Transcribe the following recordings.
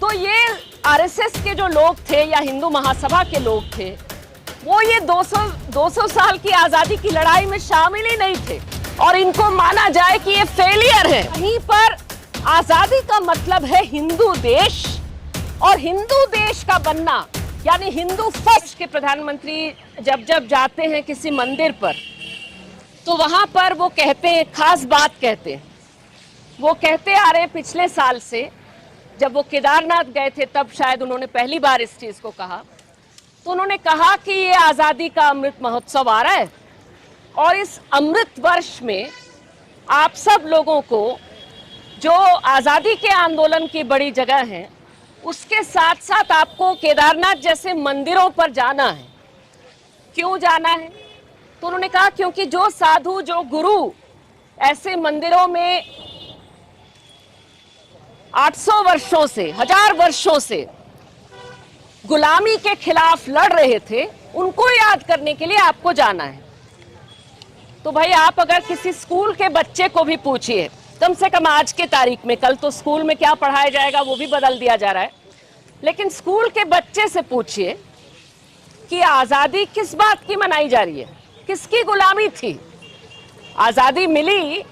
तो ये आरएसएस के जो लोग थे या हिंदू महासभा के लोग थे, वो ये 200 साल की आजादी की लड़ाई में शामिल ही नहीं थे और इनको माना जाए कि ये फेलियर है। वहीं पर आजादी का मतलब है हिंदू देश, और हिंदू देश का बनना यानी हिंदू फर्स्ट के प्रधानमंत्री जब जाते हैं किसी मंदिर पर, तो वहां पर वो कहते हैं, खास बात कहते हैं, वो कहते आ रहे हैं पिछले साल से, जब वो केदारनाथ गए थे तब शायद उन्होंने पहली बार इस चीज को कहा। तो उन्होंने कहा कि ये आजादी का अमृत महोत्सव आ रहा है और इस अमृत वर्ष में आप सब लोगों को जो आजादी के आंदोलन की बड़ी जगह है उसके साथ साथ आपको केदारनाथ जैसे मंदिरों पर जाना है। क्यों जाना है? तो उन्होंने कहा क्योंकि जो साधु, जो गुरु ऐसे मंदिरों में 800 वर्षों से, 1000 वर्षों से गुलामी के खिलाफ लड़ रहे थे, उनको याद करने के लिए आपको जाना है। तो भाई आप अगर किसी स्कूल के बच्चे को भी पूछिए, कम से कम आज के तारीख में, कल तो स्कूल में क्या पढ़ाया जाएगा वो भी बदल दिया जा रहा है, लेकिन स्कूल के बच्चे से पूछिए कि आजादी किस बात की मनाई जा रही है, किसकी गुलामी थी? आजादी मिली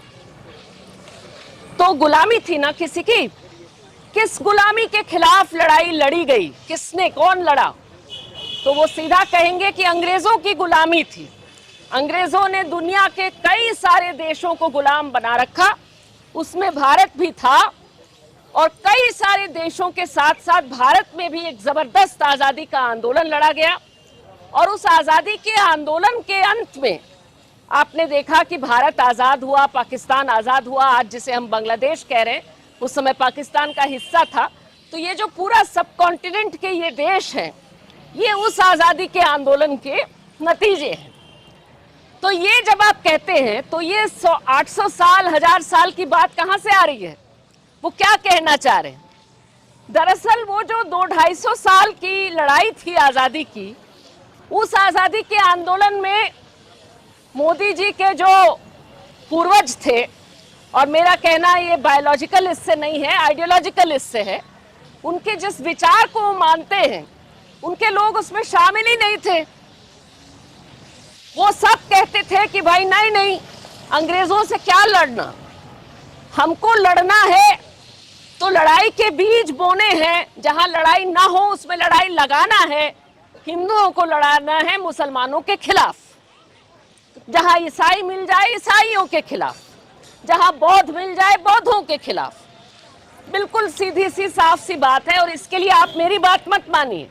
तो गुलामी थी ना किसी की। किस गुलामी के खिलाफ लड़ाई लड़ी गई, किसने, कौन लड़ा? तो वो सीधा कहेंगे कि अंग्रेजों की गुलामी थी। अंग्रेजों ने दुनिया के कई सारे देशों को गुलाम बना रखा, उसमें भारत भी था, और कई सारे देशों के साथ साथ भारत में भी एक जबरदस्त आजादी का आंदोलन लड़ा गया। और उस आजादी के आंदोलन के अंत में आपने देखा कि भारत आजाद हुआ, पाकिस्तान आजाद हुआ, आज जिसे हम बांग्लादेश कह रहे हैं उस समय पाकिस्तान का हिस्सा था। तो ये जो पूरा सब कॉन्टिनेंट के ये देश हैं, ये उस आजादी के आंदोलन के नतीजे हैं। तो ये जब आप कहते हैं तो ये 800 साल, 1000 साल की बात कहाँ से आ रही है? वो क्या कहना चाह रहे हैं? दरअसल वो जो 200-250 साल की लड़ाई थी आजादी की, उस आजादी के आंदोलन में मोदी जी के जो पूर्वज थे, और मेरा कहना ये बायोलॉजिकल इससे नहीं है, आइडियोलॉजिकल इससे है, उनके जिस विचार को वो मानते हैं उनके लोग उसमें शामिल ही नहीं थे। वो सब कहते थे कि भाई नहीं नहीं, अंग्रेजों से क्या लड़ना, हमको लड़ना है तो लड़ाई के बीज बोने हैं, जहां लड़ाई ना हो उसमें लड़ाई लगाना है। हिंदुओं को लड़ाना है मुसलमानों के खिलाफ, जहां ईसाई मिल जाए ईसाइयों के खिलाफ, जहां बौद्ध मिल जाए बौद्धों के खिलाफ। बिल्कुल सीधी सी साफ सी बात है। और इसके लिए आप मेरी बात मत मानिए,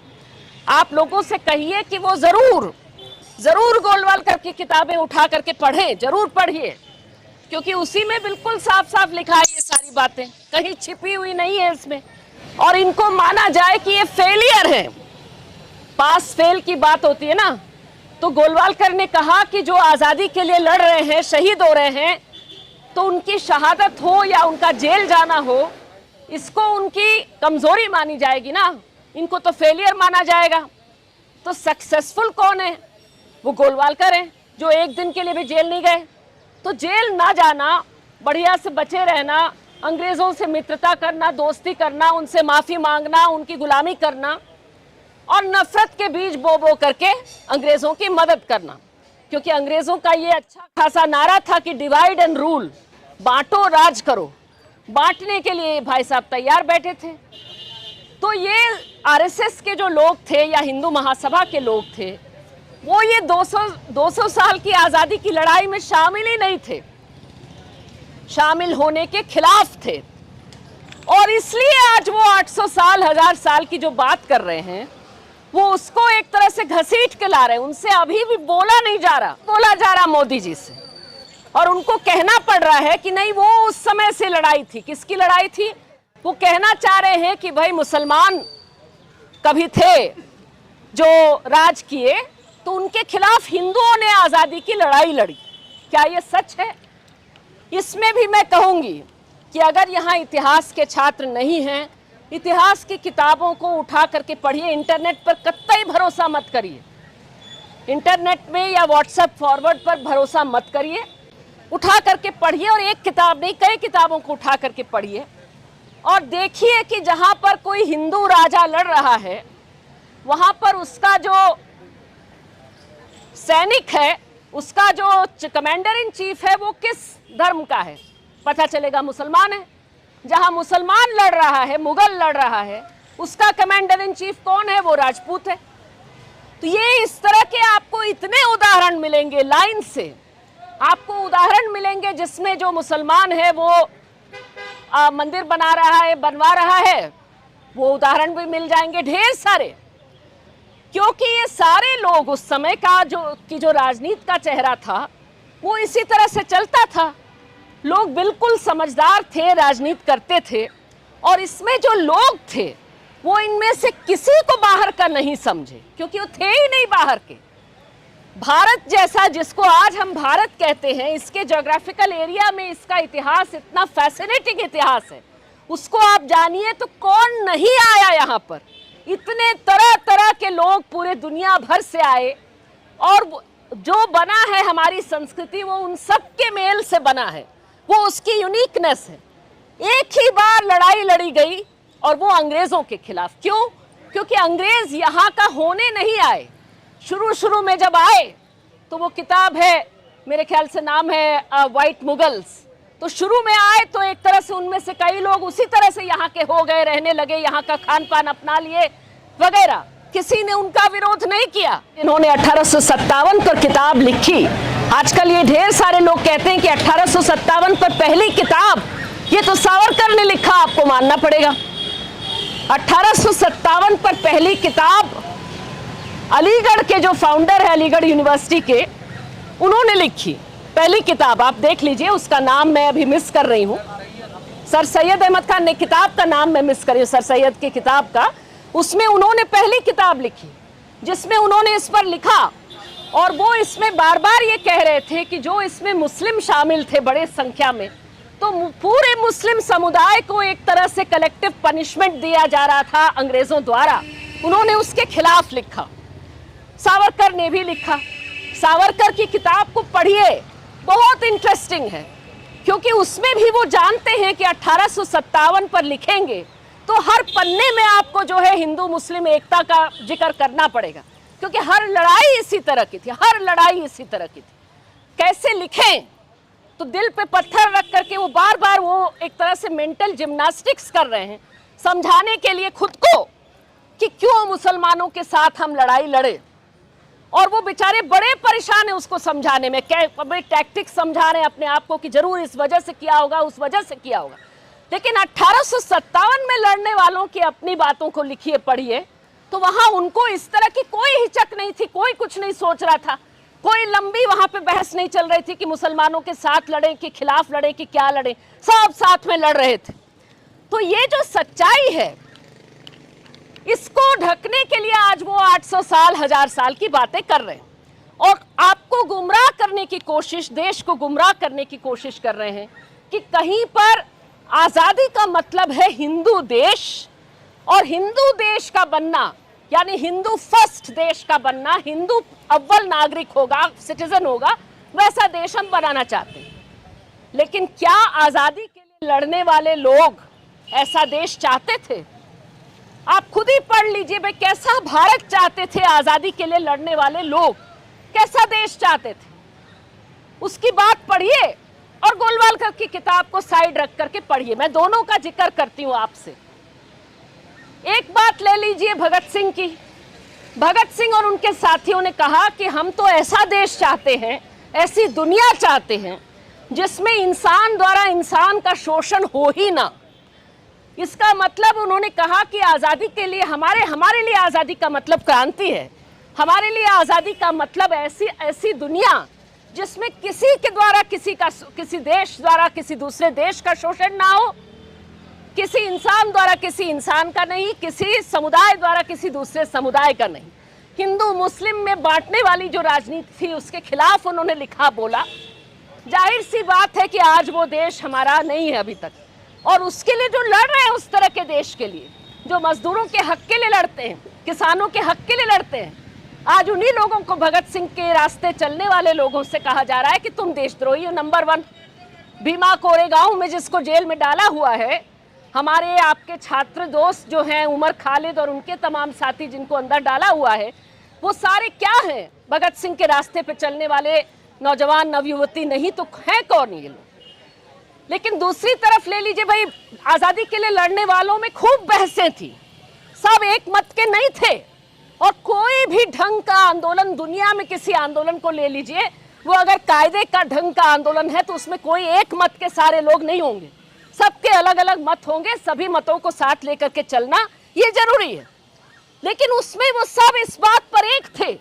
आप लोगों से कहिए कि वो जरूर गोलवालकर की किताबें उठा करके पढ़ें, जरूर पढ़िए, क्योंकि उसी में बिल्कुल साफ साफ लिखा है ये सारी बातें, कहीं छिपी हुई नहीं है इसमें। और इनको माना जाए कि ये फेलियर है, पास फेल की बात होती है ना, तो गोलवालकर ने कहा कि जो आजादी के लिए लड़ रहे हैं, शहीद हो रहे हैं, तो उनकी शहादत हो या उनका जेल जाना हो, इसको उनकी कमजोरी मानी जाएगी ना, इनको तो फेलियर माना जाएगा। तो सक्सेसफुल कौन है? वो गोलवालकर हैं, जो एक दिन के लिए भी जेल नहीं गए। तो जेल ना जाना, बढ़िया से बचे रहना, अंग्रेजों से मित्रता करना, दोस्ती करना, उनसे माफी मांगना, उनकी गुलामी करना, और नफरत के बीज बो करके अंग्रेजों की मदद करना। क्योंकि अंग्रेजों का ये अच्छा खासा नारा था कि डिवाइड एंड रूल, बांटो राज करो। बांटने के लिए भाई साहब तैयार बैठे थे। तो ये आरएसएस के जो लोग थे या हिंदू महासभा के लोग थे, वो ये 200 साल की आजादी की लड़ाई में शामिल ही नहीं थे, शामिल होने के खिलाफ थे। और इसलिए आज वो 800 साल, 1000 साल की जो बात कर रहे हैं, वो उसको एक तरह से घसीट के ला रहे हैं। उनसे अभी भी बोला जा रहा मोदी जी से, और उनको कहना पड़ रहा है कि नहीं, वो उस समय से लड़ाई थी। किसकी लड़ाई थी? वो कहना चाह रहे हैं कि भाई मुसलमान कभी थे जो राज किए, तो उनके खिलाफ हिंदुओं ने आजादी की लड़ाई लड़ी। क्या ये सच है? इसमें भी मैं कहूंगी कि अगर यहाँ इतिहास के छात्र नहीं हैं, इतिहास की किताबों को उठा करके पढ़िए। इंटरनेट पर कतई भरोसा मत करिए, इंटरनेट में या व्हाट्सएप फॉरवर्ड पर भरोसा मत करिए। उठा करके पढ़िए, और एक किताब नहीं, कई किताबों को उठा करके पढ़िए, और देखिए कि जहां पर कोई हिंदू राजा लड़ रहा है वहां पर उसका जो सैनिक है, उसका जो कमांडर इन चीफ है, वो किस धर्म का है, पता चलेगा मुसलमान है। जहां मुसलमान लड़ रहा है, मुगल लड़ रहा है, उसका कमांडर इन चीफ कौन है, वो राजपूत है। तो ये इस तरह के आपको इतने उदाहरण मिलेंगे, लाइन से आपको उदाहरण मिलेंगे जिसमें जो मुसलमान है वो मंदिर बना रहा है, बनवा रहा है, वो उदाहरण भी मिल जाएंगे ढेर सारे। क्योंकि ये सारे लोग उस समय का जो राजनीति का चेहरा था वो इसी तरह से चलता था। लोग बिल्कुल समझदार थे, राजनीति करते थे, और इसमें जो लोग थे वो इनमें से किसी को बाहर का नहीं समझे, क्योंकि वो थे ही नहीं बाहर के। भारत जैसा, जिसको आज हम भारत कहते हैं, इसके ज्योग्राफिकल एरिया में इसका इतिहास इतना फैसिनेटिंग इतिहास है, उसको आप जानिए तो कौन नहीं आया यहाँ पर। इतने तरह तरह के लोग पूरे दुनिया भर से आए, और जो बना है हमारी संस्कृति वो उन सब के मेल से बना है, वो उसकी यूनिकनेस है। एक ही बार लड़ाई लड़ी गई और वो अंग्रेजों के खिलाफ। क्यों? क्योंकि अंग्रेज यहाँ का होने नहीं आए। शुरू में जब आए तो वो किताब है, मेरे ख्याल से नाम है व्हाइट मुगल्स। तो शुरू में आए तो एक तरह से उनमें से कई लोग उसी तरह से यहाँ के हो गए, रहने लगे, यहाँ का खान पान अपना लिए वगैरह। किसी ने उनका विरोध नहीं किया। इन्होंने 1857 पर किताब लिखी। आजकल ये ढेर सारे लोग कहते हैं कि 1857 पर पहली किताब ये तो सावरकर ने लिखा, आपको मानना पड़ेगा। 1857 पर पहली किताब अलीगढ़ के जो फाउंडर है अलीगढ़ यूनिवर्सिटी के, उन्होंने लिखी पहली किताब। आप देख लीजिए, उसका नाम मैं अभी मिस कर रही हूँ, सर सैयद अहमद खान ने किताब का नाम मैं मिस कर रही हूँ, सर सैयद की किताब का। उसमें उन्होंने पहली किताब लिखी जिसमें उन्होंने इस पर लिखा, और वो इसमें बार बार ये कह रहे थे कि जो इसमें मुस्लिम शामिल थे बड़े संख्या में, तो पूरे मुस्लिम समुदाय को एक तरह से कलेक्टिव पनिशमेंट दिया जा रहा था अंग्रेजों द्वारा। उन्होंने उसके खिलाफ लिखा। सावरकर ने भी लिखा। सावरकर की किताब को पढ़िए, बहुत इंटरेस्टिंग है, क्योंकि उसमें भी वो जानते हैं कि 1857 पर लिखेंगे तो हर पन्ने में आपको जो है हिंदू मुस्लिम एकता का जिक्र करना पड़ेगा, क्योंकि हर लड़ाई इसी तरह की थी, हर लड़ाई इसी तरह की थी। कैसे लिखें? तो दिल पे पत्थर रख करके वो बार बार वो एक तरह से मेंटल जिम्नास्टिक्स कर रहे हैं, समझाने के लिए खुद को कि क्यों मुसलमानों के साथ हम लड़ाई लड़े। और वो बेचारे बड़े परेशान है उसको समझाने में, बड़े टैक्टिक्स समझा रहे हैं अपने आप को कि जरूर इस वजह से किया होगा, उस वजह से किया होगा। लेकिन 1857 में लड़ने वालों की अपनी बातों को लिखिए, पढ़िए, तो वहां उनको इस तरह की कोई हिचक नहीं थी, कोई कुछ नहीं सोच रहा था, कोई लंबी वहां पे बहस नहीं चल रही थी कि मुसलमानों के साथ लड़े कि खिलाफ लड़े कि क्या लड़े, सब साथ में लड़ रहे थे। तो ये जो सच्चाई है, इसको ढकने के लिए आज वो 800 साल 1000 साल की बातें कर रहे हैं और आपको गुमराह करने की कोशिश, देश को गुमराह करने की कोशिश कर रहे हैं कि कहीं पर आजादी का मतलब है हिंदू देश, और हिंदू देश का बनना यानी हिंदू फर्स्ट देश का बनना, हिंदू अव्वल नागरिक होगा, सिटीजन होगा, वैसा देश हम बनाना चाहते हैं। लेकिन क्या आजादी के लिए लड़ने वाले लोग ऐसा देश चाहते थे? आप खुद ही पढ़ लीजिए भाई, कैसा भारत चाहते थे आजादी के लिए लड़ने वाले लोग, कैसा देश चाहते थे, उसकी बात पढ़िए और गोलवालकर की किताब को साइड रख करके पढ़िए। मैं दोनों का जिक्र करती हूं आपसे। एक बात ले लीजिए भगत सिंह की। भगत सिंह और उनके साथियों ने कहा कि हम तो ऐसा देश चाहते हैं, ऐसी दुनिया चाहते हैं जिसमें इंसान द्वारा इंसान का शोषण हो ही ना। इसका मतलब उन्होंने कहा कि आजादी के लिए हमारे लिए आजादी का मतलब क्रांति है, हमारे लिए आजादी का मतलब ऐसी दुनिया जिसमें किसी के द्वारा किसी देश द्वारा किसी दूसरे देश का शोषण ना हो, किसी इंसान द्वारा किसी इंसान का नहीं, किसी समुदाय द्वारा किसी दूसरे समुदाय का नहीं। हिंदू मुस्लिम में बांटने वाली जो राजनीति थी उसके खिलाफ उन्होंने लिखा, बोला। जाहिर सी बात है कि आज वो देश हमारा नहीं है अभी तक, और उसके लिए जो लड़ रहे हैं उस तरह के देश के लिए, जो मजदूरों के हक के लिए लड़ते हैं, किसानों के हक के लिए लड़ते हैं, आज उन्हीं लोगों को, भगत सिंह के रास्ते चलने वाले लोगों से कहा जा रहा है कि तुम देशद्रोही हो नंबर 1। भीमा कोरेगांव में जिसको जेल में डाला हुआ है, हमारे आपके छात्र दोस्त जो हैं उमर खालिद और उनके तमाम साथी जिनको अंदर डाला हुआ है, वो सारे क्या हैं? भगत सिंह के रास्ते पे चलने वाले नौजवान नवयुवती नहीं तो हैं कौन ये लोग? लेकिन दूसरी तरफ ले लीजिए भाई, आज़ादी के लिए लड़ने वालों में खूब बहसें थी, सब एक मत के नहीं थे। और कोई भी ढंग का आंदोलन दुनिया में, किसी आंदोलन को ले लीजिए, वो अगर कायदे का ढंग का आंदोलन है तो उसमें कोई एक मत के सारे लोग नहीं होंगे, सबके अलग अलग मत होंगे, सभी मतों को साथ लेकर के चलना ये जरूरी है। लेकिन उसमें वो सब इस बात पर एक थे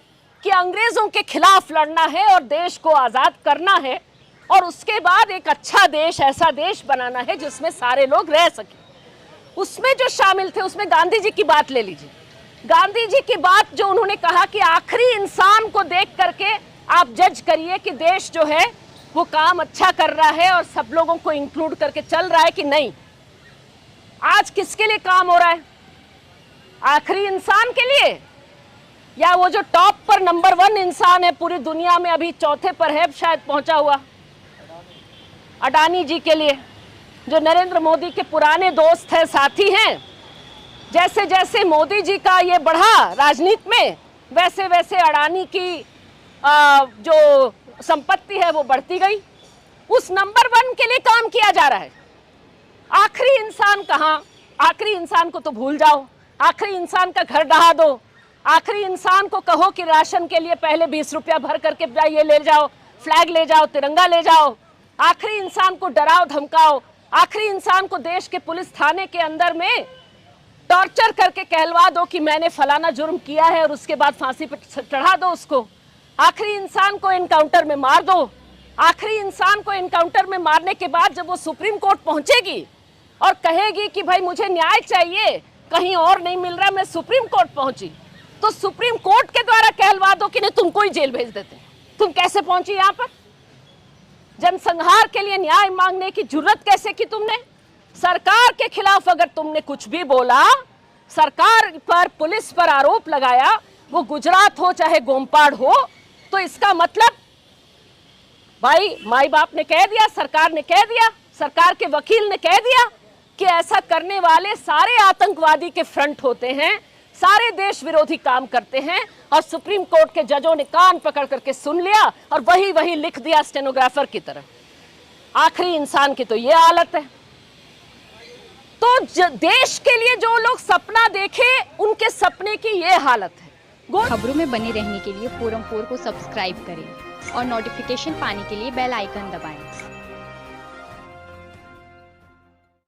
कि अंग्रेजों के खिलाफ लड़ना है और देश को आज़ाद करना है, और उसके बाद एक अच्छा देश, ऐसा देश बनाना है जिसमें सारे लोग रह सके। उसमें जो शामिल थे, उसमें गांधी जी की बात ले लीजिए। गांधी जी की बात जो उन्होंने कहा कि आखिरी इंसान को देख करके आप जज करिए कि देश जो है वो काम अच्छा कर रहा है और सब लोगों को इंक्लूड करके चल रहा है कि नहीं। आज किसके लिए काम हो रहा है? आखिरी इंसान के लिए, या वो जो टॉप पर नंबर 1 इंसान है पूरी दुनिया में, अभी चौथे पर है शायद पहुंचा हुआ, अडानी जी के लिए, जो नरेंद्र मोदी के पुराने दोस्त हैं, साथी हैं। जैसे जैसे मोदी जी का ये बढ़ा राजनीति में, वैसे वैसे अडानी की जो संपत्ति है वो बढ़ती गई। उस नंबर 1 के लिए काम किया जा रहा है। आखिरी इंसान कहाँ? आखिरी इंसान को तो भूल जाओ, आखिरी इंसान का घर ढहा दो, आखिरी इंसान को कहो कि राशन के लिए पहले 20 रुपया भर करके जाइए, ले जाओ, फ्लैग ले जाओ, तिरंगा ले जाओ। आखिरी इंसान को डराओ धमकाओ, आखिरी इंसान को देश के पुलिस थाने के अंदर में टॉर्चर करके कहलवा दो कि मैंने फलाना जुर्म किया है और उसके बाद फांसी पर चढ़ा दो उसको। आखिरी इंसान को एनकाउंटर में मार दो। आखिरी इंसान को एनकाउंटर में मारने के बाद जब वो सुप्रीम कोर्ट पहुंचेगी और कहेगी कि भाई मुझे न्याय चाहिए, कहीं और नहीं मिल रहा, मैं सुप्रीम कोर्ट पहुंची, तो सुप्रीम कोर्ट के द्वारा कहलवा दो कि नहीं तुमको ही जेल भेज देते। तुम कैसे पहुंची यहाँ पर? जनसंहार के लिए न्याय मांगने की जुर्रत कैसे की तुमने? सरकार के खिलाफ अगर तुमने कुछ भी बोला, सरकार पर, पुलिस पर आरोप लगाया, वो गुजरात हो चाहे गोमपाड़ हो, तो इसका मतलब भाई माई बाप ने कह दिया, सरकार ने कह दिया, सरकार के वकील ने कह दिया कि ऐसा करने वाले सारे आतंकवादी के फ्रंट होते हैं, सारे देश विरोधी काम करते हैं। और सुप्रीम कोर्ट के जजों ने कान पकड़ करके सुन लिया और वही वही लिख दिया स्टेनोग्राफर की तरह। आखिरी इंसान की तो ये हालत है। तो देश के लिए जो लोग सपना देखे, उनके सपने की ये हालत है। खबरों में बने रहने के लिए फोरम 4 को सब्सक्राइब करें और नोटिफिकेशन पाने के लिए बेल आइकन दबाएं।